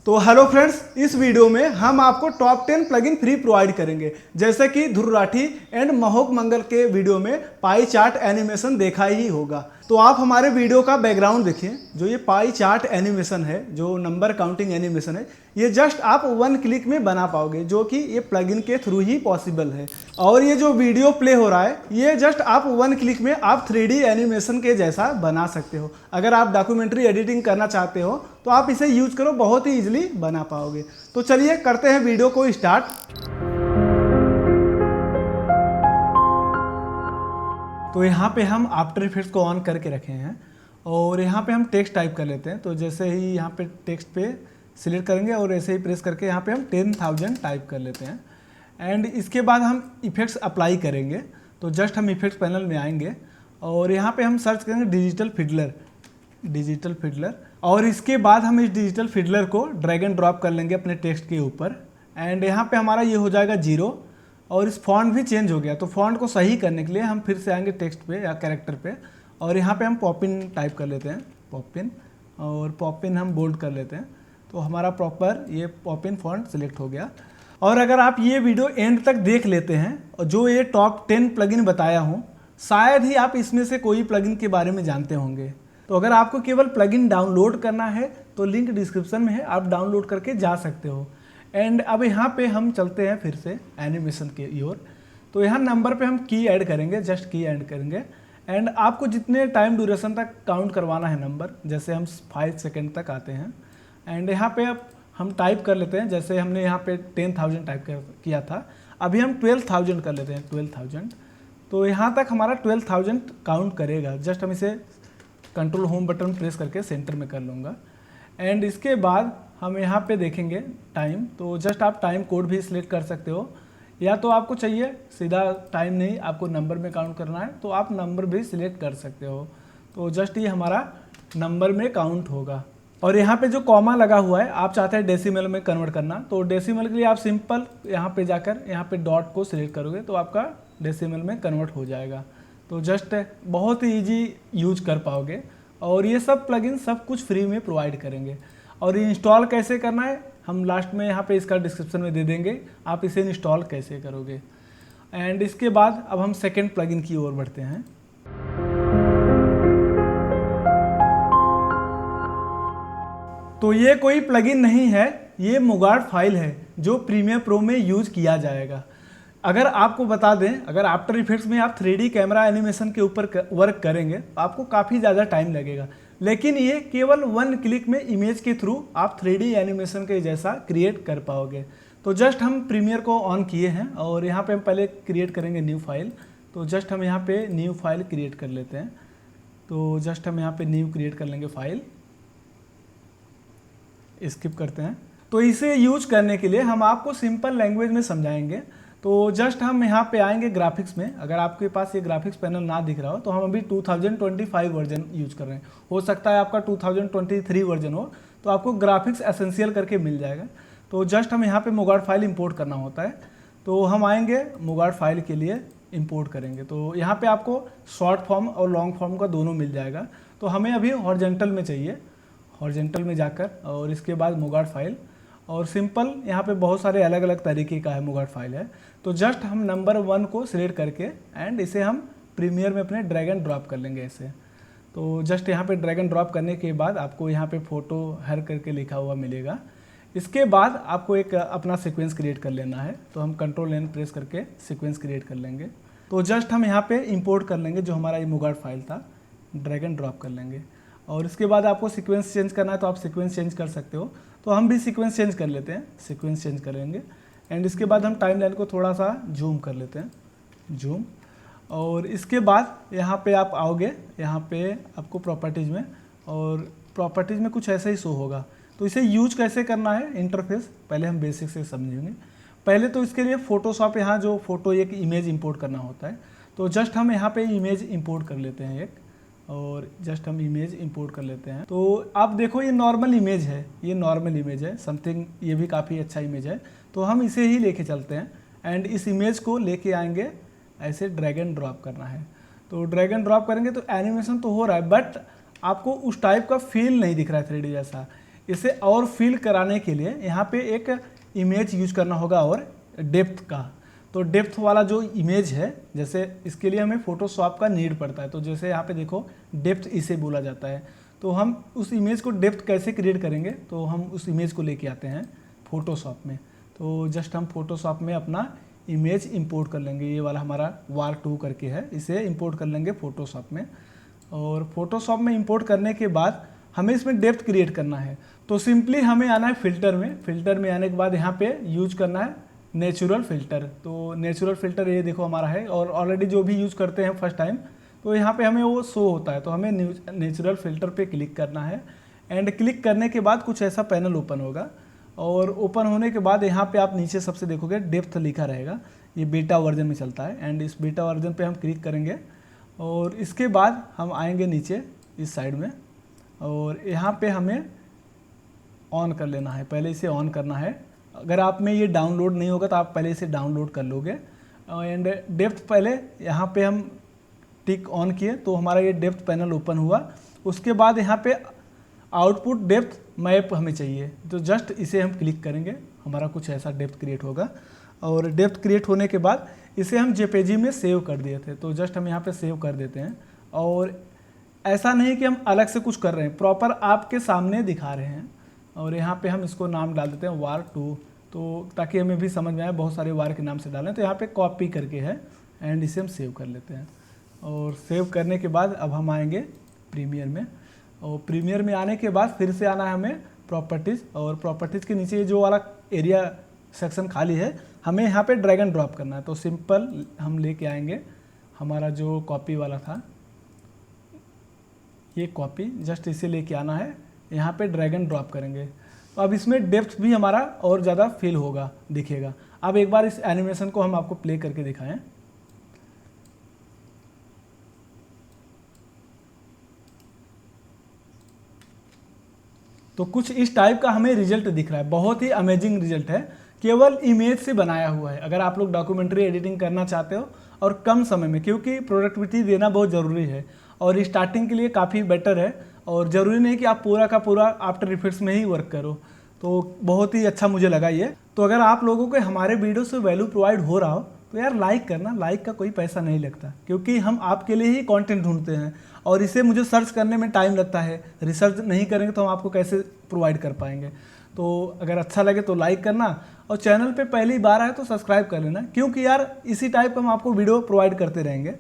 तो hello friends, इस video में हम आपको टॉप 10 प्लगइन फ्री प्रोवाइड करेंगे। जैसे कि ध्रुव राठी एंड महोक मंगल के वीडियो में पाई चार्ट एनिमेशन देखा ही होगा। तो आप हमारे वीडियो का बैकग्राउंड देखिए, जो ये पाई चार्ट एनिमेशन है, जो नंबर काउंटिंग एनिमेशन है, ये जस्ट आप 1 क्लिक में बना पाओगे, जो कि ये प्लगइन के थ्रू ही पॉसिबल है। और ये जो वीडियो प्ले हो रहा है, ये जस्ट आप 1 क्लिक में आप 3D एनिमेशन के जैसा बना सकते हो। अगर आप डॉक्यूमेंट्री एडिटिंग करना चाहते हो तो आप इसे यूज करो, बहुत ही इजीली बना पाओगे। तो चलिए करते हैं वीडियो को स्टार्ट। तो यहाँ पे हम आफ्टर इफेक्ट्स को ऑन करके रखे हैं और यहाँ पे हम टेक्स्ट टाइप कर लेते हैं। तो जैसे ही यहाँ पे टेक्स्ट पे सिलेक्ट करेंगे और ऐसे ही प्रेस करके यहाँ पे हम 10,000 टाइप कर लेते हैं। एंड इसके बाद हम इफेक्ट्स अप्लाई करेंगे। तो जस्ट हम इफेक्ट्स पैनल में आएंगे और यहाँ पे हम सर्च करेंगे डिजिटल फिडलर। और इसके बाद हम इस डिजिटल फिडलर को ड्रैग एंड ड्रॉप कर लेंगे अपने टेक्स्ट के ऊपर। एंड यहाँ पे हमारा ये हो जाएगा 0 और इस फॉन्ट भी चेंज हो गया। तो फॉन्ट को सही करने के लिए हम फिर से आएंगे टेक्स्ट पे या कैरेक्टर पे और यहाँ पे हम पॉपिन टाइप कर लेते हैं, पॉपिन, और पॉपिन हम बोल्ड कर लेते हैं। तो हमारा प्रॉपर ये पॉपिन फॉन्ट सिलेक्ट हो गया। और अगर आप ये वीडियो एंड तक देख लेते हैं और जो ये टॉप 10 प्लगइन बताया हूँ, शायद ही आप इसमें से कोई प्लगइन के बारे में जानते होंगे। तो अगर आपको केवल प्लगइन डाउनलोड करना है तो लिंक डिस्क्रिप्शन में है, आप डाउनलोड करके जा सकते हो। एंड अब यहाँ पे हम चलते हैं फिर से एनिमेशन की ओर। तो यहाँ नंबर पे हम की ऐड करेंगे, जस्ट की ऐड करेंगे। एंड आपको जितने टाइम ड्यूरेशन तक काउंट करवाना है नंबर, जैसे हम 5 सेकेंड तक आते हैं। एंड यहाँ पे अब हम टाइप कर लेते हैं, जैसे हमने यहाँ पे 10,000 टाइप किया था, अभी हम 12,000 कर लेते हैं, 12,000। तो यहाँ तक हमारा 12,000 काउंट करेगा। जस्ट हम इसे कंट्रोल होम बटन प्रेस करके सेंटर में कर लूँगा। एंड इसके बाद हम यहाँ पे देखेंगे टाइम। तो जस्ट आप टाइम कोड भी सिलेक्ट कर सकते हो, या तो आपको चाहिए सीधा टाइम नहीं, आपको नंबर में काउंट करना है तो आप नंबर भी सिलेक्ट कर सकते हो। तो जस्ट ये हमारा नंबर में काउंट होगा। और यहाँ पे जो कॉमा लगा हुआ है, आप चाहते हैं डेसिमल में कन्वर्ट करना, तो डेसिमल के लिए आप सिंपल यहाँ पे जाकर यहाँ पे डॉट को सिलेक्ट करोगे तो आपका डेसिमल में कन्वर्ट हो जाएगा। तो जस्ट बहुत ही ईजी यूज कर पाओगे। और ये सब प्लगइन सब कुछ फ्री में प्रोवाइड करेंगे। और इंस्टॉल कैसे करना है हम लास्ट में यहाँ पे इसका डिस्क्रिप्शन में दे देंगे, आप इसे इंस्टॉल कैसे करोगे। एंड इसके बाद अब हम सेकेंड प्लगइन की ओर बढ़ते हैं। तो ये कोई प्लगइन नहीं है, ये मुगार्ट फाइल है जो प्रीमियर प्रो में यूज किया जाएगा। अगर आपको बता दें, अगर आफ्टर इफेक्ट्स में आप 3D कैमरा एनिमेशन के ऊपर वर्क करेंगे तो आपको काफ़ी ज़्यादा टाइम लगेगा, लेकिन ये केवल 1 क्लिक में इमेज के थ्रू आप 3D एनिमेशन के जैसा क्रिएट कर पाओगे। तो जस्ट हम प्रीमियर को ऑन किए हैं और यहाँ पे हम पहले क्रिएट करेंगे न्यू फाइल। तो जस्ट हम यहाँ पे न्यू फाइल क्रिएट कर लेते हैं। तो जस्ट हम यहाँ पे न्यू क्रिएट कर लेंगे फाइल, स्किप करते हैं। तो इसे यूज करने के लिए हम आपको सिंपल लैंग्वेज में समझाएंगे। तो जस्ट हम यहाँ पे आएंगे ग्राफिक्स में। अगर आपके पास ये ग्राफिक्स पैनल ना दिख रहा हो तो हम अभी 2025 वर्जन यूज कर रहे हैं, हो सकता है आपका 2023 वर्जन हो, तो आपको ग्राफिक्स एसेंशियल करके मिल जाएगा। तो जस्ट हम यहाँ पे मुगार्ट फाइल इंपोर्ट करना होता है। तो हम आएंगे मुगार्ट फाइल के लिए इंपोर्ट करेंगे। तो यहाँ पे आपको शॉर्ट फॉर्म और लॉन्ग फॉर्म का दोनों मिल जाएगा। तो हमें अभी हॉरिजॉन्टल में चाहिए, हॉरिजॉन्टल में जाकर और इसके बाद मुगार्ट फाइल, और सिंपल यहाँ पे बहुत सारे अलग अलग तरीके का है मुगार्ट फाइल है। तो जस्ट हम नंबर 1 को सिलेक्ट करके एंड इसे हम प्रीमियर में अपने ड्रैग एंड ड्रॉप कर लेंगे ऐसे। तो जस्ट यहाँ पे ड्रैग एंड ड्रॉप करने के बाद आपको यहाँ पे फोटो हर करके लिखा हुआ मिलेगा। इसके बाद आपको एक अपना सीक्वेंस क्रिएट कर लेना है। तो हम कंट्रोल एन प्रेस करके सीक्वेंस क्रिएट कर लेंगे। तो जस्ट हम यहाँ पे इंपोर्ट कर लेंगे जो हमारा ये मुगार्ट फाइल था, ड्रैग एंड ड्रॉप कर लेंगे। और इसके बाद आपको सीक्वेंस चेंज करना है तो आप सीक्वेंस चेंज कर सकते हो। तो हम भी सीक्वेंस चेंज कर लेते हैं, सीक्वेंस चेंज करेंगे। एंड इसके बाद हम टाइमलाइन को थोड़ा सा जूम कर लेते हैं, जूम। और इसके बाद यहाँ पे आप आओगे, यहाँ पे आपको प्रॉपर्टीज़ में, और प्रॉपर्टीज़ में कुछ ऐसे ही शो होगा। तो इसे यूज कैसे करना है इंटरफेस, पहले हम बेसिक से समझेंगे। पहले तो इसके लिए फोटोशॉप, यहाँ जो फोटो एक इमेज इंपोर्ट करना होता है, तो जस्ट हम यहाँ पे इमेज इंपोर्ट कर लेते हैं एक, और जस्ट हम इमेज इंपोर्ट कर लेते हैं। तो आप देखो ये नॉर्मल इमेज है, ये नॉर्मल इमेज है समथिंग, ये भी काफ़ी अच्छा इमेज है। तो हम इसे ही लेके चलते हैं एंड इस इमेज को लेके आएंगे, ऐसे ड्रैग एंड ड्रॉप करना है। तो ड्रैग एंड ड्रॉप करेंगे तो एनिमेशन तो हो रहा है, बट आपको उस टाइप का फील नहीं दिख रहा है 3D जैसा। इसे और फिल कराने के लिए यहाँ पे एक इमेज यूज करना होगा और डेप्थ का। तो डेप्थ वाला जो इमेज है, जैसे इसके लिए हमें फोटोशॉप का नीड पड़ता है। तो जैसे यहाँ पे देखो डेप्थ इसे बोला जाता है। तो हम उस इमेज को डेप्थ कैसे क्रिएट करेंगे, तो हम उस इमेज को लेके आते हैं फोटोशॉप में। तो जस्ट हम फोटोशॉप में अपना इमेज इंपोर्ट कर लेंगे। ये वाला हमारा war2 करके है, इसे इंपोर्ट कर लेंगे फोटोशॉप में। और फोटोशॉप में इंपोर्ट करने के बाद हमें इसमें डेप्थ क्रिएट करना है। तो सिंपली हमें आना है फिल्टर में। फिल्टर में आने के बाद यहाँ पे यूज करना है नेचुरल फिल्टर। तो नेचुरल फिल्टर ये देखो हमारा है, और ऑलरेडी जो भी यूज़ करते हैं फर्स्ट टाइम तो यहाँ पे हमें वो शो होता है। तो हमें नेचुरल फिल्टर पे क्लिक करना है। एंड क्लिक करने के बाद कुछ ऐसा पैनल ओपन होगा, और ओपन होने के बाद यहाँ पे आप नीचे सबसे देखोगे डेप्थ लिखा रहेगा। ये बीटा वर्जन में चलता है, एंड इस बीटा वर्जन पे हम क्लिक करेंगे। और इसके बाद हम आएंगे नीचे इस साइड में, और यहाँ पे हमें ऑन कर लेना है। पहले इसे ऑन करना है। अगर आप में ये डाउनलोड नहीं होगा तो आप पहले इसे डाउनलोड कर लोगे। एंड डेप्थ पहले यहाँ पे हम टिक ऑन किए तो हमारा ये डेप्थ पैनल ओपन हुआ। उसके बाद यहाँ पे आउटपुट डेप्थ मैप हमें चाहिए, तो जस्ट इसे हम क्लिक करेंगे। हमारा कुछ ऐसा डेप्थ क्रिएट होगा, और डेप्थ क्रिएट होने के बाद इसे हम जेपीजी में सेव कर दिए थे, तो जस्ट हम यहाँ पे सेव कर देते हैं। और ऐसा नहीं कि हम अलग से कुछ कर रहे हैं, प्रॉपर आपके सामने दिखा रहे हैं। और यहाँ पे हम इसको नाम डाल देते हैं war2, तो ताकि हमें भी समझ में आए। बहुत सारे वार के नाम से डालें, तो यहाँ पे कॉपी करके है, एंड इसे हम सेव कर लेते हैं। और सेव करने के बाद अब हम आएंगे प्रीमियर में, और प्रीमियर में आने के बाद फिर से आना है हमें प्रॉपर्टीज़। और प्रॉपर्टीज़ के नीचे जो वाला एरिया सेक्शन खाली है, हमें यहाँ पे ड्रैग एंड ड्रॉप करना है। तो सिंपल हम लेके आएंगे हमारा जो कॉपी वाला था, ये कॉपी, जस्ट इसे लेके आना है, यहाँ पे ड्रैग एंड ड्रॉप करेंगे। तो अब इसमें डेप्थ भी हमारा और ज़्यादा फील होगा, दिखेगा। अब एक बार इस एनिमेशन को हम आपको प्ले करके दिखाएं। तो कुछ इस टाइप का हमें रिजल्ट दिख रहा है। बहुत ही अमेजिंग रिजल्ट है, केवल इमेज से बनाया हुआ है। अगर आप लोग डॉक्यूमेंट्री एडिटिंग करना चाहते हो और कम समय में, क्योंकि प्रोडक्टिविटी देना बहुत ज़रूरी है, और स्टार्टिंग के लिए काफ़ी बेटर है। और ज़रूरी नहीं कि आप पूरा का पूरा आफ्टर इफेक्ट्स में ही वर्क करो। तो बहुत ही अच्छा मुझे लगा ये। तो अगर आप लोगों को हमारे वीडियो से वैल्यू प्रोवाइड हो रहा हो तो यार लाइक करना। लाइक का कोई पैसा नहीं लगता, क्योंकि हम आपके लिए ही कंटेंट ढूंढते हैं, और इसे मुझे सर्च करने में टाइम लगता है। रिसर्च नहीं करेंगे तो हम आपको कैसे प्रोवाइड कर पाएंगे। तो अगर अच्छा लगे तो लाइक करना, और चैनल पे पहली बार आए तो सब्सक्राइब कर लेना, क्योंकि यार इसी टाइप का हम आपको वीडियो प्रोवाइड करते रहेंगे।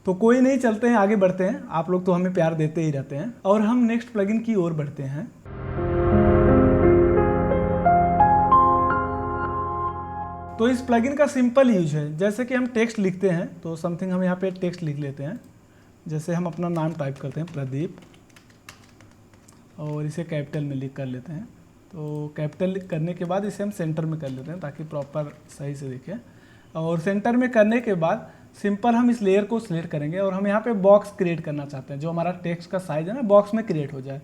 तो कोई नहीं, चलते हैं आगे बढ़ते हैं। आप लोग तो हमें प्यार देते ही रहते हैं, और हम नेक्स्ट प्लगइन की ओर बढ़ते हैं। तो इस प्लगइन का सिंपल यूज है, जैसे कि हम टेक्स्ट लिखते हैं, तो समथिंग हम यहाँ पे टेक्स्ट लिख लेते हैं। जैसे हम अपना नाम टाइप करते हैं प्रदीप, और इसे कैपिटल में लिख कर लेते हैं। तो कैपिटल करने के बाद इसे हम सेंटर में कर लेते हैं, ताकि प्रॉपर सही से दिखे। और सेंटर में करने के बाद सिंपल हम इस लेयर को सिलेक्ट करेंगे, और हम यहाँ पे बॉक्स क्रिएट करना चाहते हैं। जो हमारा टेक्स्ट का साइज है ना, बॉक्स में क्रिएट हो जाए।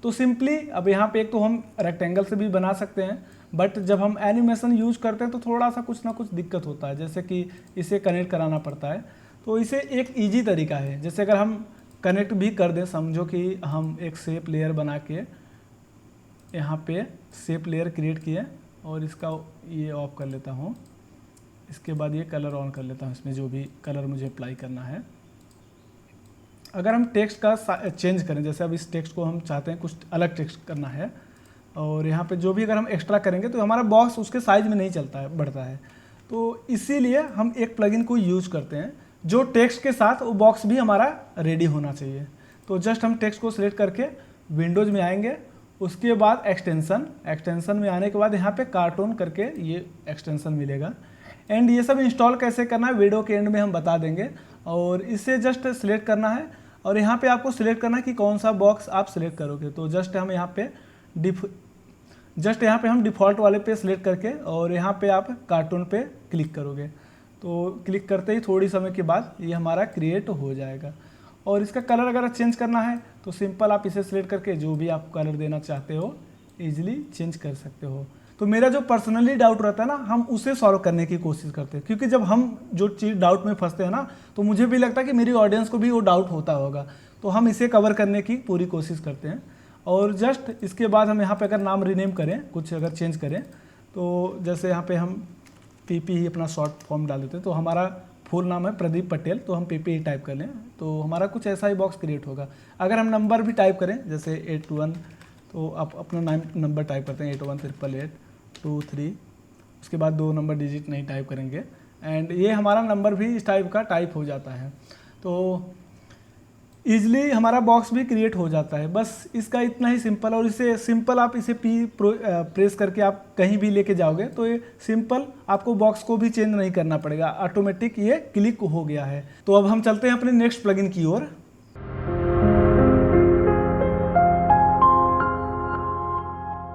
तो सिंपली अब यहाँ पे एक तो हम रेक्टेंगल से भी बना सकते हैं, बट जब हम एनिमेशन यूज करते हैं तो थोड़ा सा कुछ ना कुछ दिक्कत होता है, जैसे कि इसे कनेक्ट कराना पड़ता है। तो इसे एक ईजी तरीका है, जैसे अगर हम कनेक्ट भी कर दें, समझो कि हम एक शेप लेयर बना के यहाँ पे शेप लेयर क्रिएट किए, और इसका ये ऑफ कर लेता हूँ। इसके बाद ये कलर ऑन कर लेता हूँ, इसमें जो भी कलर मुझे अप्लाई करना है। अगर हम टेक्स्ट का चेंज करें, जैसे अब इस टेक्स्ट को हम चाहते हैं कुछ अलग टेक्स्ट करना है, और यहाँ पे जो भी अगर हम एक्स्ट्रा करेंगे तो हमारा बॉक्स उसके साइज में नहीं चलता है, बढ़ता है। तो इसीलिए हम एक प्लगइन को यूज करते हैं, जो टेक्स्ट के साथ वो बॉक्स भी हमारा रेडी होना चाहिए। तो जस्ट हम टेक्स्ट को सिलेक्ट करके विंडोज़ में आएंगे, उसके बाद एक्सटेंशन में आने के बाद यहाँ पे कार्टून करके ये एक्सटेंशन मिलेगा। एंड ये सब इंस्टॉल कैसे करना है वीडियो के एंड में हम बता देंगे। और इसे जस्ट सिलेक्ट करना है, और यहाँ पे आपको सिलेक्ट करना है कि कौन सा बॉक्स आप सिलेक्ट करोगे। तो जस्ट हम यहाँ पे हम डिफ़ॉल्ट वाले पे सिलेक्ट करके, और यहाँ पे आप कार्टून पे क्लिक करोगे। तो क्लिक करते ही थोड़ी समय के बाद ये हमारा क्रिएट हो जाएगा। और इसका कलर अगर चेंज करना है तो सिंपल आप इसे सिलेक्ट करके जो भी आप कलर देना चाहते हो ईजिली चेंज कर सकते हो। तो मेरा जो पर्सनली डाउट रहता है ना, हम उसे सॉल्व करने की कोशिश करते हैं, क्योंकि जब हम जो चीज़ डाउट में फंसते हैं ना, तो मुझे भी लगता है कि मेरी ऑडियंस को भी वो डाउट होता होगा। तो हम इसे कवर करने की पूरी कोशिश करते हैं। और जस्ट इसके बाद हम यहाँ पे अगर नाम रीनेम करें, कुछ अगर चेंज करें, तो जैसे यहाँ पे हम पीपी ही अपना शॉर्ट फॉर्म डाल देते हैं, तो हमारा फुल नाम है प्रदीप पटेल, तो हम पीपी ही टाइप कर लें तो हमारा कुछ ऐसा ही बॉक्स क्रिएट होगा। अगर हम नंबर भी टाइप करें जैसे 81, तो आप अपना नंबर टाइप करते हैं 818882 उसके बाद 2 नंबर डिजिट नहीं टाइप करेंगे एंड ये हमारा नंबर भी इस टाइप का टाइप हो जाता है। तो ईजिली हमारा बॉक्स भी क्रिएट हो जाता है। बस इसका इतना ही सिंपल, और इसे सिंपल आप इसे प्रेस करके आप कहीं भी लेके जाओगे तो ये सिंपल आपको बॉक्स को भी चेंज नहीं करना पड़ेगा, ऑटोमेटिक ये क्लिक हो गया है। तो अब हम चलते हैं अपने नेक्स्ट प्लगइन की ओर।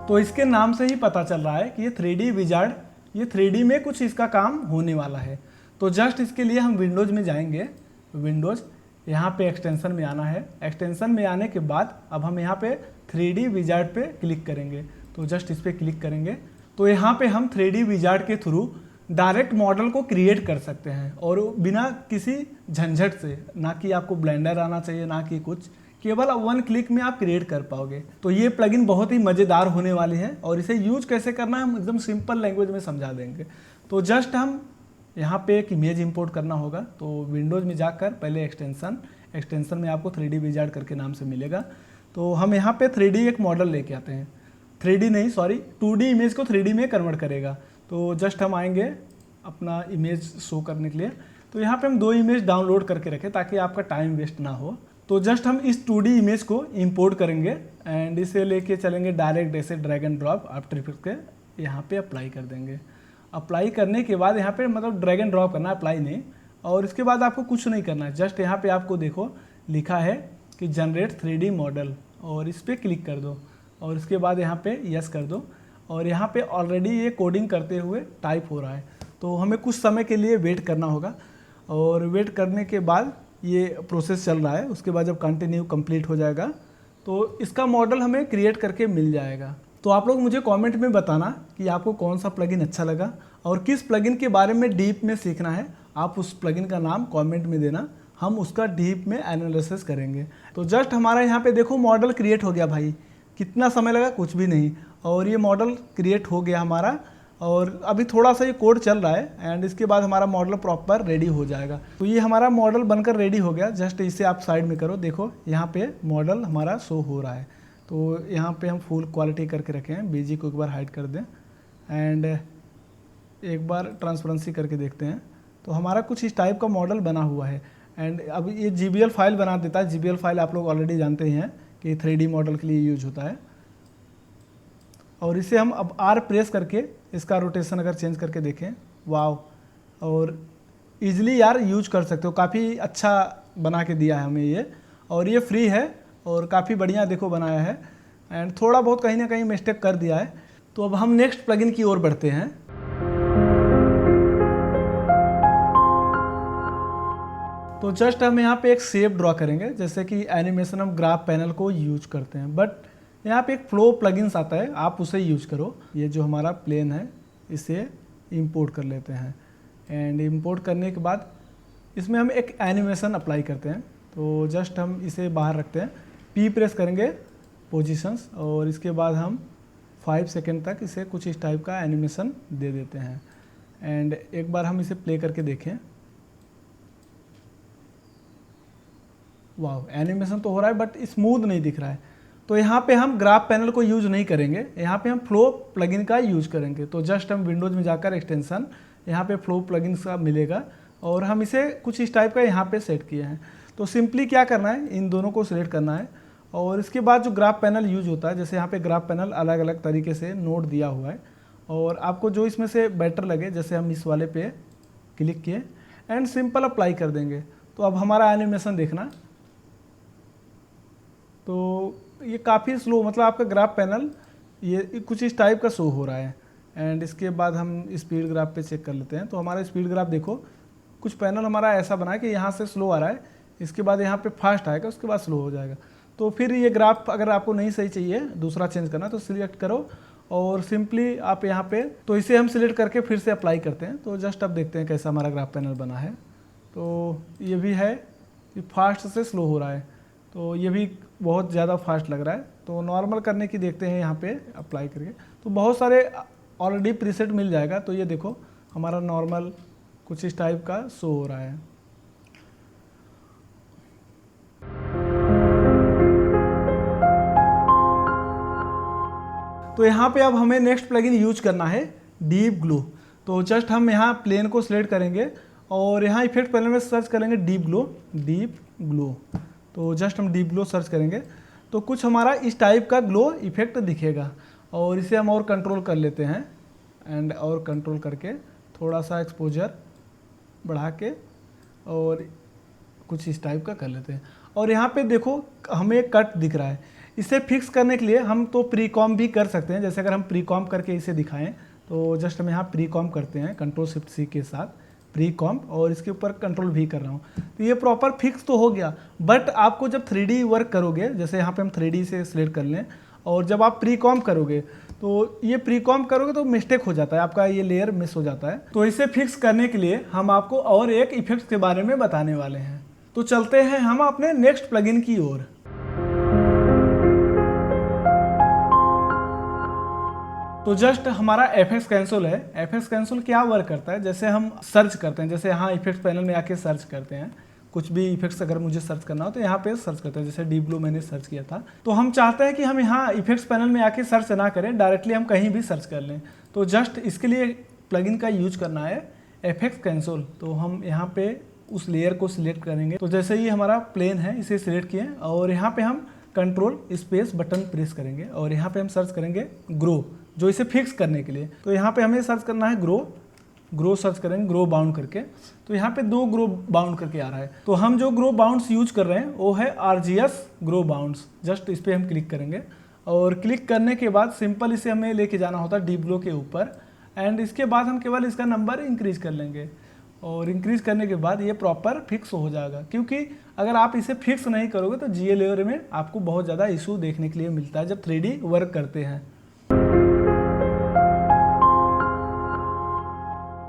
तो इसके नाम से ही पता चल रहा है कि ये 3D विजार्ड, ये 3D में कुछ इसका काम होने वाला है। तो जस्ट इसके लिए हम विंडोज़ में जाएंगे, विंडोज़, यहाँ पे एक्सटेंशन में आना है। एक्सटेंशन में आने के बाद अब हम यहाँ पे 3D विजार्ड पे क्लिक करेंगे। तो जस्ट इस पर क्लिक करेंगे तो यहाँ पे हम 3D विजार्ड के थ्रू डायरेक्ट मॉडल को क्रिएट कर सकते हैं और बिना किसी झंझट से, ना कि आपको ब्लेंडर आना चाहिए ना कि कुछ, केवल 1 क्लिक में आप क्रिएट कर पाओगे। तो ये प्लगइन बहुत ही मज़ेदार होने वाली है और इसे यूज कैसे करना है हम एकदम सिंपल लैंग्वेज में समझा देंगे। तो जस्ट हम यहाँ पे एक इमेज इंपोर्ट करना होगा। तो विंडोज़ में जाकर पहले एक्सटेंशन में आपको 3D विजार्ड करके नाम से मिलेगा। तो हम यहाँ पे 3D एक मॉडल लेके आते हैं, 3D नहीं सॉरी 2D इमेज को 3D में कन्वर्ट करेगा। तो जस्ट हम आएंगे अपना इमेज शो करने के लिए। तो यहाँ पे हम 2 इमेज डाउनलोड करके रखें ताकि आपका टाइम वेस्ट ना हो। तो जस्ट हम इस 2D इमेज को इंपोर्ट करेंगे एंड इसे लेके चलेंगे डायरेक्ट, ऐसे drag and drop after effect के यहाँ पे अप्लाई कर देंगे। अप्लाई करने के बाद यहाँ पे मतलब ड्रैग एंड ड्रॉप करना है, अप्लाई नहीं। और इसके बाद आपको कुछ नहीं करना है, जस्ट यहाँ पे आपको देखो लिखा है कि जनरेट 3D मॉडल, और इस पर क्लिक कर दो और इसके बाद यहाँ पे यस कर दो। और यहाँ पे ऑलरेडी ये कोडिंग करते हुए टाइप हो रहा है। तो हमें कुछ समय के लिए वेट करना होगा और वेट करने के बाद ये प्रोसेस चल रहा है। उसके बाद जब कंटिन्यू कंप्लीट हो जाएगा तो इसका मॉडल हमें क्रिएट करके मिल जाएगा। तो आप लोग मुझे कमेंट में बताना कि आपको कौन सा प्लगइन अच्छा लगा और किस प्लगइन के बारे में डीप में सीखना है। आप उस प्लगइन का नाम कमेंट में देना, हम उसका डीप में एनालिसिस करेंगे। तो जस्ट हमारा यहाँ पे देखो मॉडल क्रिएट हो गया भाई, कितना समय लगा, कुछ भी नहीं, और ये मॉडल क्रिएट हो गया हमारा। और अभी थोड़ा सा ये कोड चल रहा है एंड इसके बाद हमारा मॉडल प्रॉपर रेडी हो जाएगा। तो ये हमारा मॉडल बनकर रेडी हो गया। जस्ट इसे आप साइड में करो, देखो यहाँ पे मॉडल हमारा शो हो रहा है। तो यहाँ पे हम फुल क्वालिटी करके रखे हैं, बीजी को एक बार हाइड कर दें एंड एक बार ट्रांसपेरेंसी करके देखते हैं। तो हमारा कुछ इस टाइप का मॉडल बना हुआ है एंड अब ये GBL फाइल बना देता है। GBL फाइल आप लोग ऑलरेडी जानते ही हैं कि 3D मॉडल के लिए यूज होता है। और इसे हम अब R प्रेस करके इसका रोटेशन अगर चेंज करके देखें, वाव, और ईजिली यार यूज कर सकते हो। काफ़ी अच्छा बना के दिया है हमें ये, और ये फ्री है और काफ़ी बढ़िया देखो बनाया है एंड थोड़ा बहुत कहीं ना कहीं मिस्टेक कर दिया है। तो अब हम नेक्स्ट प्लगइन की ओर बढ़ते हैं। तो जस्ट हम यहाँ पे एक शेप ड्रॉ करेंगे, जैसे कि एनिमेशन हम ग्राफ पैनल को यूज करते हैं, बट यहाँ पे एक फ्लो प्लगइन्स आता है, आप उसे यूज करो। ये जो हमारा प्लेन है इसे इंपोर्ट कर लेते हैं एंड इंपोर्ट करने के बाद इसमें हम एक एनिमेशन अप्लाई करते हैं। तो जस्ट हम इसे बाहर रखते हैं, P प्रेस करेंगे पोजीशंस, और इसके बाद हम 5 सेकेंड तक इसे कुछ इस टाइप का एनिमेशन दे देते हैं एंड एक बार हम इसे प्ले करके देखें। वाह, एनिमेशन तो हो रहा है बट स्मूथ नहीं दिख रहा है। तो यहाँ पे हम ग्राफ पैनल को यूज नहीं करेंगे, यहाँ पे हम फ्लो प्लगइन का यूज करेंगे। तो जस्ट हम विंडोज़ में जाकर एक्सटेंशन, यहाँ पे फ्लो प्लगइन का मिलेगा और हम इसे कुछ इस टाइप का यहाँ पे सेट किए हैं। तो सिंपली क्या करना है, इन दोनों को सिलेक्ट करना है और इसके बाद जो ग्राफ पैनल यूज होता है, जैसे यहाँ पे ग्राफ पैनल अलग अलग तरीके से नोट दिया हुआ है और आपको जो इसमें से बेटर लगे, जैसे हम इस वाले पे क्लिक किए एंड सिंपल अप्लाई कर देंगे। तो अब हमारा एनिमेशन देखना, तो ये काफ़ी स्लो, मतलब आपका ग्राफ पैनल ये कुछ इस टाइप का शो हो रहा है एंड इसके बाद हम स्पीड ग्राफ पे चेक कर लेते हैं। तो हमारा स्पीड ग्राफ देखो, कुछ पैनल हमारा ऐसा बना है कि यहाँ से स्लो आ रहा है, इसके बाद यहाँ पे फास्ट आएगा, उसके बाद स्लो हो जाएगा। तो फिर ये ग्राफ अगर आपको नहीं सही चाहिए, दूसरा चेंज करना, तो सिलेक्ट करो और सिंपली आप यहाँ पे, तो इसे हम सिलेक्ट करके फिर से अप्लाई करते हैं। तो जस्ट अब देखते हैं कैसा हमारा ग्राफ पैनल बना है। तो ये भी है कि फास्ट से स्लो हो रहा है तो ये भी बहुत ज़्यादा फास्ट लग रहा है। तो नॉर्मल करने की देखते हैं यहाँ पे अप्लाई करके, तो बहुत सारे ऑलरेडी प्रीसेट मिल जाएगा। तो ये देखो हमारा नॉर्मल कुछ इस टाइप का शो हो रहा है। तो यहाँ पे अब हमें नेक्स्ट प्लगइन यूज करना है डीप ग्लो। तो जस्ट हम यहाँ प्लेन को सिलेक्ट करेंगे और यहाँ इफेक्ट पैनल में सर्च करेंगे डीप ग्लो। तो जस्ट हम डीप ग्लो सर्च करेंगे तो कुछ हमारा इस टाइप का ग्लो इफेक्ट दिखेगा और इसे हम और कंट्रोल कर लेते हैं एंड और कंट्रोल करके थोड़ा सा एक्सपोजर बढ़ा के और कुछ इस टाइप का कर लेते हैं। और यहाँ पे देखो हमें कट दिख रहा है। इसे फिक्स करने के लिए हम तो प्री कॉम भी कर सकते हैं। जैसे अगर हम प्री कॉम करके इसे दिखाएं तो जस्ट हम यहाँ प्री कॉम करते हैं कंट्रोल शिफ्ट सी के साथ प्री कॉम, और इसके ऊपर कंट्रोल भी कर रहा हूँ। तो ये प्रॉपर फिक्स तो हो गया, बट आपको जब 3D वर्क करोगे, जैसे यहाँ पे हम 3D से सिलेक्ट कर लें और जब आप प्री कॉम करोगे तो ये प्री कॉम करोगे तो मिस्टेक हो जाता है, आपका ये लेयर मिस हो जाता है। तो इसे फिक्स करने के लिए हम आपको और एक इफेक्ट के बारे में बताने वाले हैं। तो चलते हैं हम अपने नेक्स्ट प्लगइन की ओर। तो जस्ट हमारा एफएक्स कैंसल है। एफएक्स कैंसल क्या वर्क करता है, जैसे हम सर्च करते हैं, जैसे यहाँ इफेक्ट्स पैनल में आके सर्च करते हैं, कुछ भी इफेक्ट्स अगर मुझे सर्च करना हो तो यहाँ पे सर्च करते हैं। जैसे डीप ब्लू मैंने सर्च किया था, तो हम चाहते हैं कि हम यहाँ इफेक्ट्स पैनल में आके सर्च ना करें, डायरेक्टली हम कहीं भी सर्च कर लें। तो जस्ट इसके लिए प्लगइन का यूज करना है एफएक्स कैंसल। तो हम यहाँ पे उस लेयर को सिलेक्ट करेंगे। तो जैसे ही हमारा प्लेन है इसे सिलेक्ट किए और यहाँ पे हम कंट्रोल स्पेस बटन प्रेस करेंगे और यहाँ पे हम सर्च करेंगे ग्रो, जो इसे फिक्स करने के लिए। तो यहाँ पे हमें सर्च करना है ग्रो सर्च करेंगे ग्रो बाउंड करके। तो यहाँ पे 2 ग्रो बाउंड करके आ रहा है। तो हम जो ग्रो बाउंड्स यूज कर रहे हैं वो है RGS ग्रो बाउंड्स। जस्ट इस पर हम क्लिक करेंगे और क्लिक करने के बाद सिंपल इसे हमें लेके जाना होता है डीप ग्लो के ऊपर एंड इसके बाद हम केवल इसका नंबर इंक्रीज कर लेंगे और इंक्रीज करने के बाद ये प्रॉपर फिक्स हो जाएगा। क्योंकि अगर आप इसे फिक्स नहीं करोगे तो GA लेयर में आपको बहुत ज़्यादा इशू देखने के लिए मिलता है जब 3D वर्क करते हैं।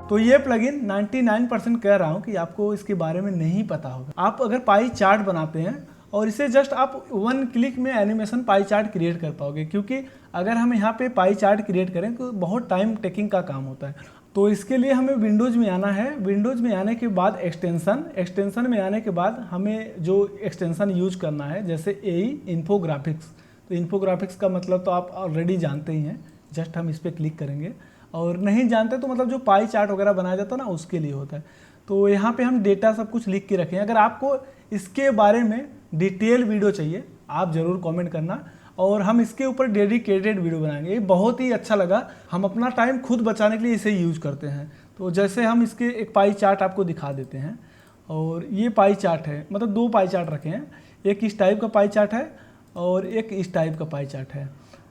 तो ये प्लगइन 99% कह रहा हूँ कि आपको इसके बारे में नहीं पता होगा। आप अगर पाई चार्ट बनाते हैं और इसे जस्ट आप 1 क्लिक में एनिमेशन पाई चार्ट क्रिएट कर पाओगे, क्योंकि अगर हम यहाँ पे पाई चार्ट क्रिएट करें तो बहुत टाइम टेकिंग का काम होता है। तो इसके लिए हमें विंडोज़ में आना है। विंडोज़ में आने के बाद एक्सटेंशन में आने के बाद हमें जो एक्सटेंशन यूज करना है, जैसे AE इन्फोग्राफिक्स। तो इन्फोग्राफिक्स का मतलब तो आप ऑलरेडी जानते ही हैं। जस्ट हम इस पर क्लिक करेंगे और नहीं जानते तो मतलब जो पाई चार्ट वगैरह बनाया जाता है ना, उसके लिए होता है। तो यहाँ पे हम डेटा सब कुछ लिख के रखें। अगर आपको इसके बारे में डिटेल वीडियो चाहिए आप ज़रूर कमेंट करना और हम इसके ऊपर डेडिकेटेड वीडियो बनाएंगे। ये बहुत ही अच्छा लगा, हम अपना टाइम खुद बचाने के लिए इसे यूज करते हैं। तो जैसे हम इसके एक पाई चार्ट आपको दिखा देते हैं और ये पाई चार्ट है, मतलब 2 पाई चार्ट रखे हैं, एक इस टाइप का पाई चार्ट है और एक इस टाइप का पाई चार्ट है।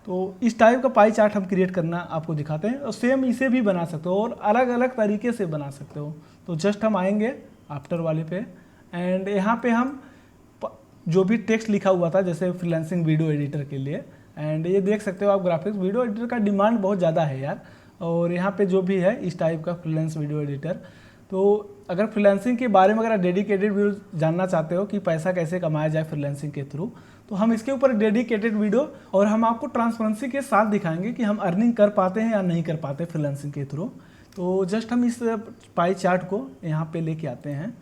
तो इस टाइप का पाई चार्ट हम क्रिएट करना आपको दिखाते हैं और सेम इसे भी बना सकते हो और अलग अलग तरीके से बना सकते हो। तो जस्ट हम आएंगे आफ्टर वाले पे एंड यहाँ पे हम जो भी टेक्स्ट लिखा हुआ था जैसे फ्रीलांसिंग वीडियो एडिटर के लिए, एंड ये देख सकते हो आप ग्राफिक्स वीडियो एडिटर का डिमांड बहुत ज़्यादा है यार। और यहाँ पे जो भी है इस टाइप का फ्रीलांस वीडियो एडिटर। तो अगर फ्रीलांसिंग के बारे में अगर डेडिकेटेड वीडियो जानना चाहते हो कि पैसा कैसे कमाया जाए फ्रीलांसिंग के थ्रू, तो हम इसके ऊपर डेडिकेटेड वीडियो और हम आपको ट्रांसपेरेंसी के साथ दिखाएंगे कि हम अर्निंग कर पाते हैं या नहीं कर पाते फ्रीलांसिंग के थ्रू। तो जस्ट हम इस पाई चार्ट को यहाँ पे लेके आते हैं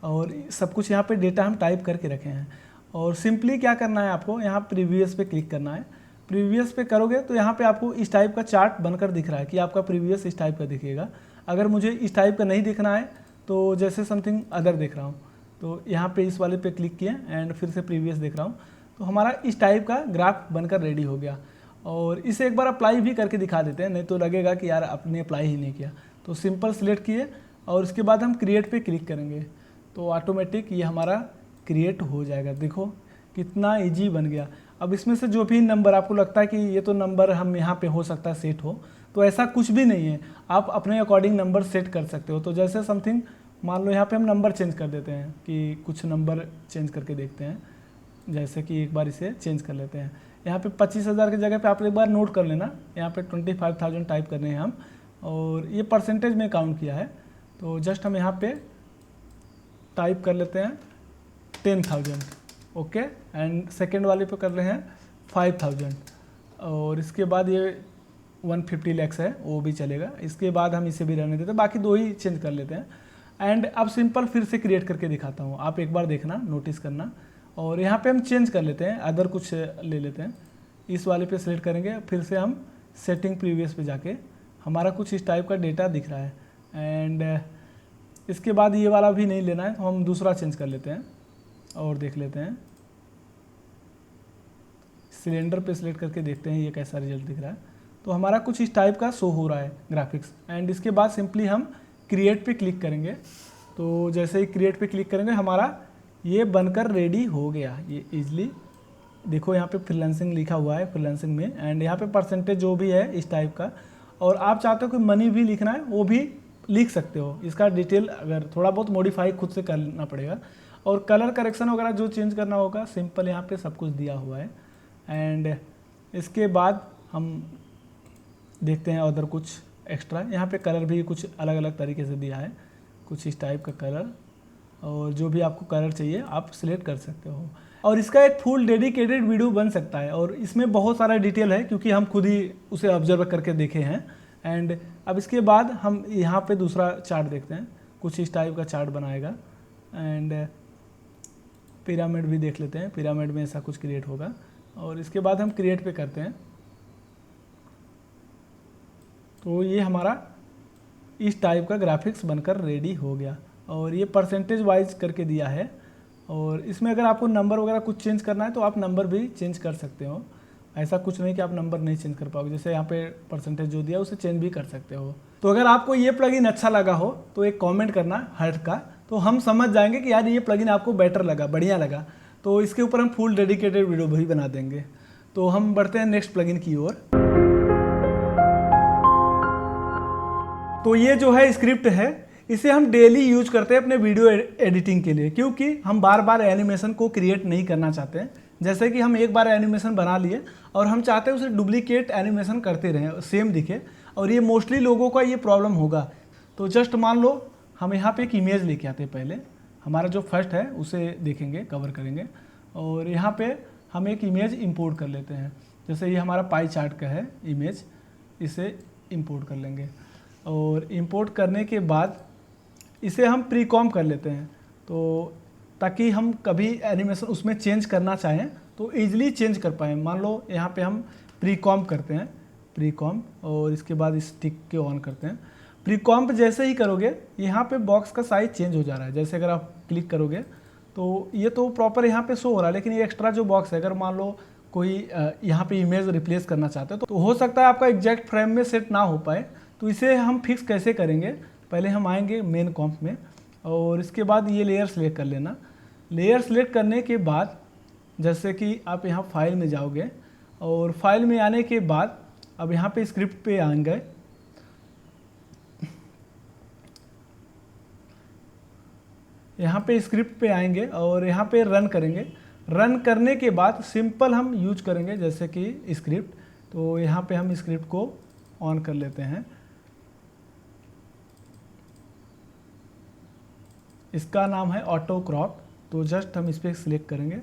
और सब कुछ यहाँ पे डेटा हम टाइप करके रखे हैं और सिंपली क्या करना है आपको यहाँ प्रीवियस पे क्लिक करना है। प्रीवियस पे करोगे तो यहाँ पे आपको इस टाइप का चार्ट बनकर दिख रहा है कि आपका प्रीवियस इस टाइप का दिखेगा। अगर मुझे इस टाइप का नहीं दिखना है तो जैसे समथिंग अदर देख रहा हूँ तो यहाँ पे इस वाले पे क्लिक किया एंड फिर से प्रीवियस देख रहा हूँ तो हमारा इस टाइप का ग्राफ बनकर रेडी हो गया। और इसे एक बार अप्लाई भी करके दिखा देते हैं, नहीं तो लगेगा कि यार आपने अप्लाई ही नहीं किया। तो सिंपल सिलेक्ट किए और उसके बाद हम क्रिएट पे क्लिक करेंगे तो ऑटोमेटिक ये हमारा क्रिएट हो जाएगा। देखो कितना इजी बन गया। अब इसमें से जो भी नंबर आपको लगता है कि ये तो नंबर हम यहाँ पे हो सकता है सेट हो, तो ऐसा कुछ भी नहीं है, आप अपने अकॉर्डिंग नंबर सेट कर सकते हो। तो जैसे समथिंग मान लो यहाँ पे हम नंबर चेंज कर देते हैं कि कुछ नंबर चेंज करके देखते हैं, जैसे कि एक बार इसे चेंज कर लेते हैं। यहाँ पे 25,000 की जगह पे आप एक बार नोट कर लेना, यहाँ पे 25,000 टाइप करने हैं हम और ये परसेंटेज में काउंट किया है। तो जस्ट हम यहाँ पे टाइप कर लेते हैं 10,000 ओके, एंड सेकेंड वाले पे कर रहे हैं 5000, और इसके बाद ये 150 लैक्स है वो भी चलेगा। इसके बाद हम इसे भी रहने देते हैं, बाकी दो ही चेंज कर लेते हैं। एंड अब सिंपल फिर से क्रिएट करके दिखाता हूँ, आप एक बार देखना, नोटिस करना। और यहाँ पे हम चेंज कर लेते हैं, अदर कुछ ले लेते हैं। इस वाले पे सेलेक्ट करेंगे, फिर से हम सेटिंग प्रीवियस पे जाके हमारा कुछ इस टाइप का डेटा दिख रहा है। एंड इसके बाद ये वाला भी नहीं लेना है, तो हम दूसरा चेंज कर लेते हैं और देख लेते हैं। सिलेंडर पे सिलेक्ट करके देखते हैं ये कैसा रिजल्ट दिख रहा है। तो हमारा कुछ इस टाइप का शो हो रहा है ग्राफिक्स। एंड इसके बाद सिंपली हम क्रिएट पे क्लिक करेंगे। तो जैसे ही क्रिएट पे क्लिक करेंगे हमारा ये बनकर रेडी हो गया। ये इजली देखो, यहाँ पे फ्रीलांसिंग लिखा हुआ है फ्रीलांसिंग में, एंड यहाँ पे परसेंटेज जो भी है इस टाइप का। और आप चाहते हो कि मनी भी लिखना है वो भी लिख सकते हो। इसका डिटेल अगर थोड़ा बहुत मॉडिफाई खुद से करना पड़ेगा, और कलर करेक्शन वगैरह जो चेंज करना होगा सिंपल यहाँ पे सब कुछ दिया हुआ है। एंड इसके बाद हम देखते हैं अदर कुछ एक्स्ट्रा। यहाँ पे कलर भी कुछ अलग अलग तरीके से दिया है, कुछ इस टाइप का कलर, और जो भी आपको कलर चाहिए आप सिलेक्ट कर सकते हो। और इसका एक फुल डेडिकेटेड वीडियो बन सकता है, और इसमें बहुत सारा डिटेल है क्योंकि हम खुद ही उसे ऑब्जर्व करके देखे हैं। एंड अब इसके बाद हम यहाँ पे दूसरा चार्ट देखते हैं, कुछ इस टाइप का चार्ट बनाएगा। एंड पिरामिड भी देख लेते हैं, पिरामिड में ऐसा कुछ क्रिएट होगा। और इसके बाद हम क्रिएट पे करते हैं, तो ये हमारा इस टाइप का ग्राफिक्स बनकर रेडी हो गया। और ये परसेंटेज वाइज करके दिया है, और इसमें अगर आपको नंबर वगैरह कुछ चेंज करना है तो आप नंबर भी चेंज कर सकते हो। ऐसा कुछ नहीं कि आप नंबर नहीं चेंज कर पाओगे, जैसे यहाँ पे परसेंटेज जो दिया उसे चेंज भी कर सकते हो। तो अगर आपको ये प्लगइन अच्छा लगा हो तो एक कमेंट करना हर्ट का, तो हम समझ जाएंगे कि यार ये प्लगइन आपको बेटर लगा, बढ़िया लगा। तो इसके ऊपर हम फुल डेडिकेटेड वीडियो भी बना देंगे। तो हम बढ़ते हैं नेक्स्ट प्लगइन की ओर। तो ये जो है स्क्रिप्ट है, इसे हम डेली यूज करते हैं अपने वीडियो एडिटिंग के लिए, क्योंकि हम बार बार एनिमेशन को क्रिएट नहीं करना चाहते हैं। जैसे कि हम एक बार एनिमेशन बना लिए और हम चाहते हैं उसे डुप्लीकेट एनिमेशन करते रहें, सेम दिखे, और ये मोस्टली लोगों का ये प्रॉब्लम होगा। तो जस्ट मान लो हम यहाँ पे एक इमेज लेके आते हैं, पहले हमारा जो फर्स्ट है उसे देखेंगे, कवर करेंगे, और यहाँ पे हम एक इमेज इंपोर्ट कर लेते हैं। जैसे ये हमारा पाई चार्ट का है इमेज, इसे इंपोर्ट कर लेंगे। और इंपोर्ट करने के बाद इसे हम प्री कॉम कर लेते हैं, तो ताकि हम कभी एनिमेशन उसमें चेंज करना चाहें तो ईजिली चेंज कर पाएँ। मान लो यहाँ पे हम प्री कॉम करते हैं, प्री कॉम, और इसके बाद इस टिक के ऑन करते हैं। प्री कॉम पे जैसे ही करोगे यहाँ पे बॉक्स का साइज चेंज हो जा रहा है। जैसे अगर आप क्लिक करोगे तो ये तो प्रॉपर यहाँ पे शो हो रहा है, लेकिन ये एक्स्ट्रा जो बॉक्स है, अगर मान लो कोई यहाँ पे इमेज रिप्लेस करना चाहते हो तो हो सकता है आपका एग्जैक्ट फ्रेम में सेट ना हो पाए। तो इसे हम फिक्स कैसे करेंगे, पहले हम आएंगे मेन कॉम्प में, और इसके बाद ये लेयर सेलेक्ट कर लेना। लेयर सेलेक्ट करने के बाद जैसे कि आप यहाँ फाइल में जाओगे, और फाइल में आने के बाद अब यहाँ पे स्क्रिप्ट पे आएंगे। यहाँ पे स्क्रिप्ट पे आएंगे और यहाँ पे रन करेंगे। रन करने के बाद सिंपल हम यूज करेंगे जैसे कि स्क्रिप्ट, तो यहाँ पे हम स्क्रिप्ट को ऑन कर लेते हैं। इसका नाम है ऑटो क्रॉप, तो जस्ट हम इस पर सिलेक्ट करेंगे।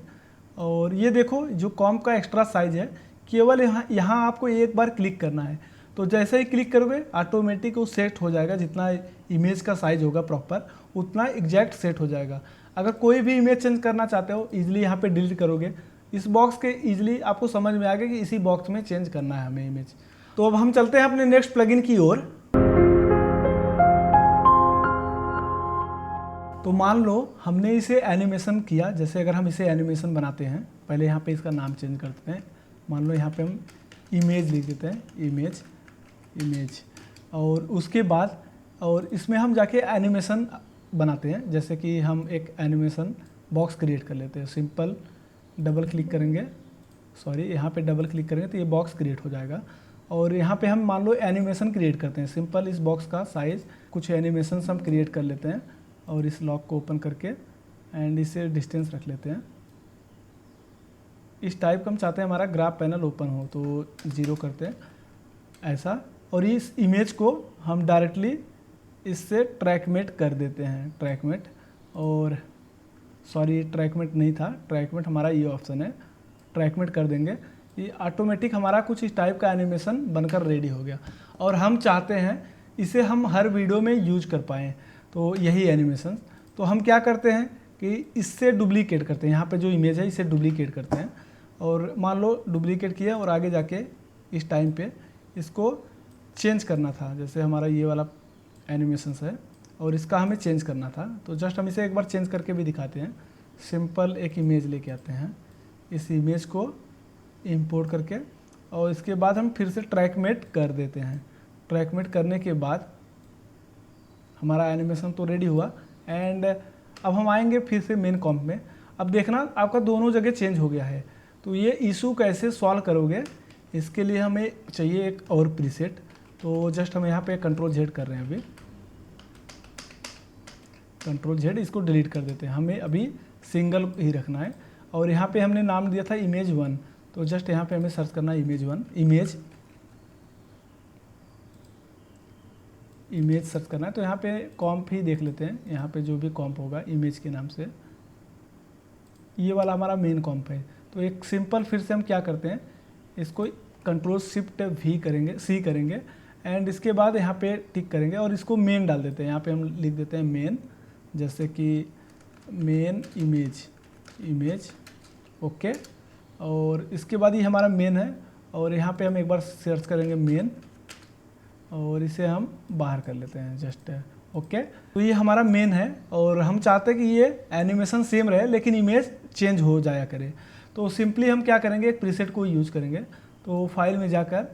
और ये देखो जो कॉम्प का एक्स्ट्रा साइज है, केवल यहाँ आपको एक बार क्लिक करना है। तो जैसे ही क्लिक करोगे ऑटोमेटिक वो सेट हो जाएगा, जितना इमेज का साइज होगा प्रॉपर उतना एग्जैक्ट सेट हो जाएगा। अगर कोई भी इमेज चेंज करना चाहते हो इजीली यहाँ पे डिलीट करोगे, इस बॉक्स के इजीली आपको समझ में आएगा कि इसी बॉक्स में चेंज करना है हमें इमेज। तो अब हम चलते हैं अपने नेक्स्ट प्लगइन की ओर। तो मान लो हमने इसे एनिमेशन किया, जैसे अगर हम इसे एनिमेशन बनाते हैं, पहले यहाँ पे इसका नाम चेंज करते हैं। मान लो यहाँ पे हम इमेज लिख देते हैं, इमेज, और उसके बाद और इसमें हम जाके एनिमेशन बनाते हैं। जैसे कि हम एक एनिमेशन बॉक्स क्रिएट कर लेते हैं। सिंपल डबल क्लिक करेंगे, यहाँ पे डबल क्लिक करेंगे तो ये बॉक्स क्रिएट हो जाएगा। और यहाँ पे हम मान लो एनिमेशन क्रिएट करते हैं। सिंपल इस बॉक्स का साइज़ कुछ एनिमेशन हम क्रिएट कर लेते हैं, और इस लॉक को ओपन करके एंड इसे डिस्टेंस रख लेते हैं। इस टाइप का हम चाहते हैं हमारा ग्राफ पैनल ओपन हो, तो 0 करते हैं ऐसा। और इस इमेज को हम डायरेक्टली इससे ट्रैकमेट कर देते हैं, ट्रैकमेट, और सॉरी ट्रैकमेट नहीं था, ट्रैकमेट हमारा ये ऑप्शन है, ट्रैकमेट कर देंगे। ये ऑटोमेटिक हमारा कुछ इस टाइप का एनिमेशन बनकर रेडी हो गया और हम चाहते हैं इसे हम हर वीडियो में यूज कर पाएँ, तो यही एनिमेशन। तो हम क्या करते हैं कि इससे डुप्लीकेट करते हैं, यहाँ पे जो इमेज है इसे डुप्लीकेट करते हैं और मान लो डुप्लीकेट किया और आगे जाके इस टाइम पे इसको चेंज करना था, जैसे हमारा ये वाला एनिमेशन है और इसका हमें चेंज करना था, तो जस्ट हम इसे एक बार चेंज करके भी दिखाते हैं। सिंपल एक इमेज लेके आते हैं, इस इमेज को इंपोर्ट करके और इसके बाद हम फिर से ट्रैकमेट कर देते हैं। ट्रैकमेट करने के बाद हमारा एनिमेशन तो रेडी हुआ एंड अब हम आएंगे फिर से मेन कॉम्प में। अब देखना आपका दोनों जगह चेंज हो गया है, तो ये इशू कैसे सॉल्व करोगे, इसके लिए हमें चाहिए एक और प्रीसेट। तो जस्ट हम यहाँ पे Ctrl Z कर रहे हैं, अभी Ctrl Z, इसको डिलीट कर देते हैं। हमें अभी सिंगल ही रखना है और यहाँ पे हमने नाम दिया था Image1, तो जस्ट यहाँ पे हमें सर्च करना है Image1, इमेज सर्च करना है। तो यहाँ पे कॉम्प ही देख लेते हैं, यहाँ पे जो भी कॉम्प होगा इमेज के नाम से, ये वाला हमारा मेन कॉम्प है। तो एक सिंपल फिर से हम क्या करते हैं, इसको Ctrl+Shift+V करेंगे, C करेंगे एंड इसके बाद यहाँ पे टिक करेंगे और इसको मेन डाल देते हैं। यहाँ पे हम लिख देते हैं मेन, जैसे कि मेन इमेज ओके, और इसके बाद ये हमारा मेन है और यहाँ पे हम एक बार सर्च करेंगे मेन और इसे हम बाहर कर लेते हैं जस्ट ओके। तो ये हमारा मेन है और हम चाहते हैं कि ये एनिमेशन सेम रहे लेकिन इमेज चेंज हो जाया करे। तो सिंपली हम क्या करेंगे, एक प्रीसेट को यूज करेंगे। तो फाइल में जाकर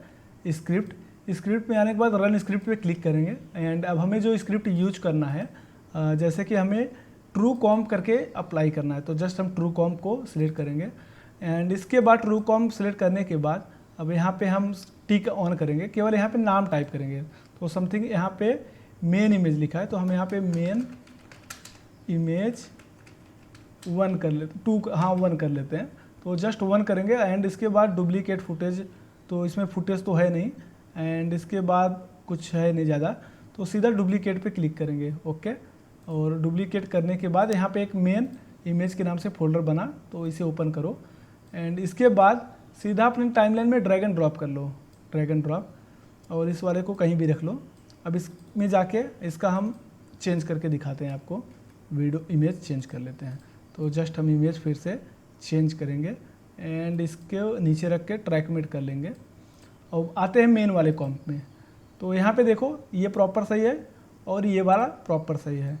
स्क्रिप्ट में आने के बाद रन स्क्रिप्ट पे क्लिक करेंगे एंड अब हमें जो स्क्रिप्ट यूज करना है, जैसे कि हमें ट्रू कॉम्प करके अप्लाई करना है, तो जस्ट हम ट्रू कॉम्प को सिलेक्ट करेंगे एंड इसके बाद ट्रू कॉम्प सिलेक्ट करने के बाद अब यहाँ पे हम टिक ऑन करेंगे, केवल यहाँ पे नाम टाइप करेंगे। तो समथिंग यहाँ पे मेन इमेज लिखा है तो हम यहाँ पे मेन इमेज 1 कर लेते, 1 कर लेते हैं। तो जस्ट 1 करेंगे एंड इसके बाद डुप्लीकेट फुटेज, तो इसमें फुटेज तो है नहीं एंड इसके बाद कुछ है नहीं ज़्यादा, तो सीधा डुप्लीकेट पे क्लिक करेंगे ओके। और डुप्लीकेट करने के बाद यहाँ पे एक मेन इमेज के नाम से फोल्डर बना, तो इसे ओपन करो एंड इसके बाद सीधा अपनी टाइमलाइन में ड्रैग एंड ड्रॉप कर लो, ड्रैग एंड ड्रॉप, और इस वाले को कहीं भी रख लो। अब इसमें जाके इसका हम चेंज करके दिखाते हैं आपको, वीडियो इमेज चेंज कर लेते हैं। तो जस्ट हम इमेज फिर से चेंज करेंगे एंड इसके नीचे रख के ट्रैकमेट कर लेंगे और आते हैं मेन वाले कॉम्प में। तो यहाँ पे देखो ये प्रॉपर सही है और ये वाला प्रॉपर सही है।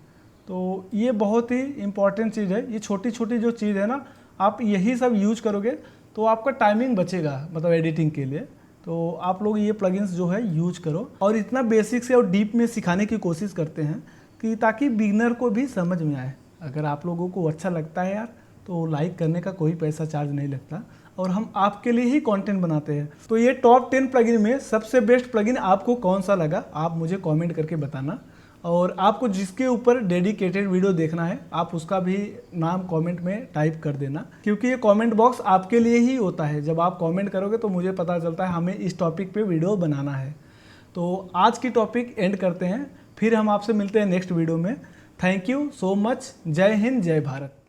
तो ये बहुत ही इंपॉर्टेंट चीज़ है, ये छोटी छोटी जो चीज़ है ना, आप यही सब यूज करोगे तो आपका टाइमिंग बचेगा, मतलब एडिटिंग के लिए। तो आप लोग ये प्लगइन्स जो है यूज करो और इतना बेसिक से और डीप में सिखाने की कोशिश करते हैं कि ताकि बिगनर को भी समझ में आए। अगर आप लोगों को अच्छा लगता है यार, तो लाइक करने का कोई पैसा चार्ज नहीं लगता और हम आपके लिए ही कंटेंट बनाते हैं। तो ये टॉप 10 प्लगइन में सबसे बेस्ट प्लगइन आपको कौन सा लगा, आप मुझे कमेंट करके बताना। और आपको जिसके ऊपर डेडिकेटेड वीडियो देखना है, आप उसका भी नाम कमेंट में टाइप कर देना, क्योंकि ये कमेंट बॉक्स आपके लिए ही होता है। जब आप कमेंट करोगे तो मुझे पता चलता है हमें इस टॉपिक पे वीडियो बनाना है। तो आज की टॉपिक एंड करते हैं, फिर हम आपसे मिलते हैं नेक्स्ट वीडियो में। Thank you so much. जय हिंद, जय भारत।